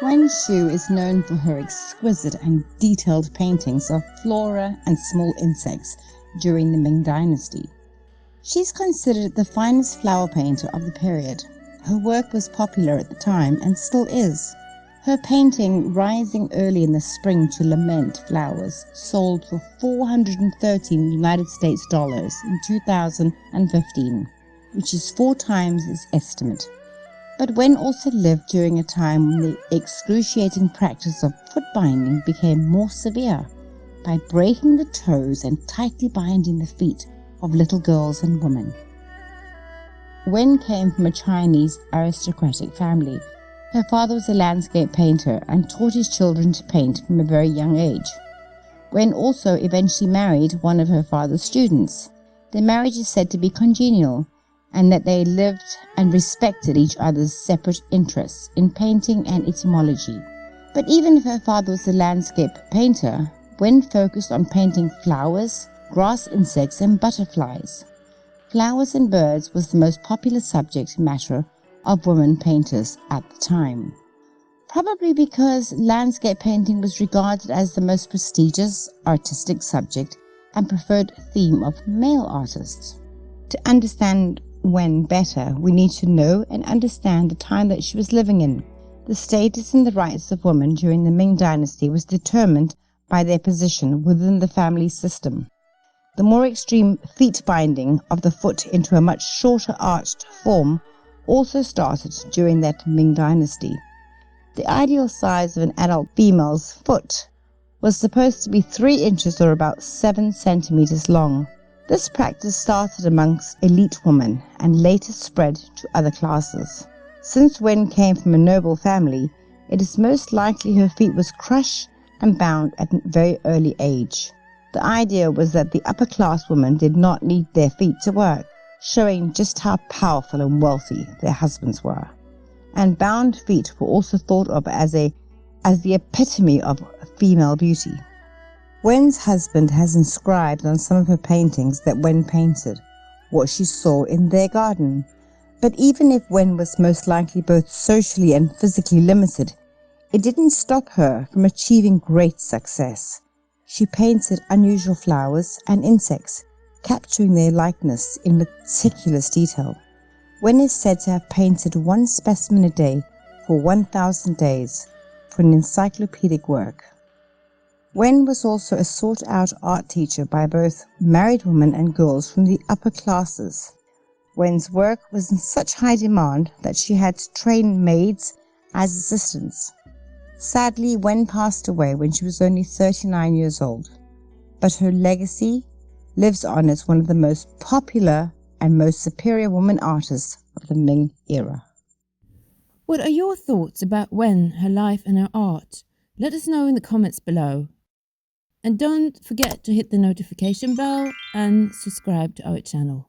Wen Shu is known for her exquisite and detailed paintings of flora and small insects during the Ming dynasty. She's considered the finest flower painter of the period. Her work was popular at the time and still is. Her painting, Rising Early in the Spring to Lament Flowers, sold for $413 United States in 2015, which is 4 times its estimate. But Wen also lived during a time when the excruciating practice of foot binding became more severe, by breaking the toes and tightly binding the feet of little girls and women. Wen came from a Chinese aristocratic family. Her father was a landscape painter and taught his children to paint from a very young age. Wen also eventually married one of her father's students. Their marriage is said to be congenial, and that they lived and respected each other's separate interests in painting and etymology. But even if her father was a landscape painter, Wen focused on painting flowers, grass insects, and butterflies. Flowers and birds was the most popular subject matter of women painters at the time. Probably because landscape painting was regarded as the most prestigious artistic subject and preferred theme of male artists. To understand Wen better, we need to know and understand the time that she was living in. The status and the rights of women during the Ming dynasty was determined by their position within the family system. The more extreme feet binding of the foot into a much shorter arched form also started during that Ming dynasty. The ideal size of an adult female's foot was supposed to be 3 inches or about 7 centimeters long. This practice started amongst elite women and later spread to other classes. Since Wen came from a noble family, it is most likely her feet was crushed and bound at a very early age. The idea was that the upper class women did not need their feet to work, showing just how powerful and wealthy their husbands were. And bound feet were also thought of as the epitome of female beauty. Wen's husband has inscribed on some of her paintings that Wen painted what she saw in their garden. But even if Wen was most likely both socially and physically limited, it didn't stop her from achieving great success. She painted unusual flowers and insects, capturing their likeness in meticulous detail. Wen is said to have painted 1 specimen a day for 1,000 days for an encyclopedic work. Wen was also a sought-out art teacher by both married women and girls from the upper classes. Wen's work was in such high demand that she had to train maids as assistants. Sadly, Wen passed away when she was only 39 years old, but her legacy lives on as one of the most popular and most superior women artists of the Ming era. What are your thoughts about Wen, her life and her art? Let us know in the comments below. And don't forget to hit the notification bell and subscribe to our channel.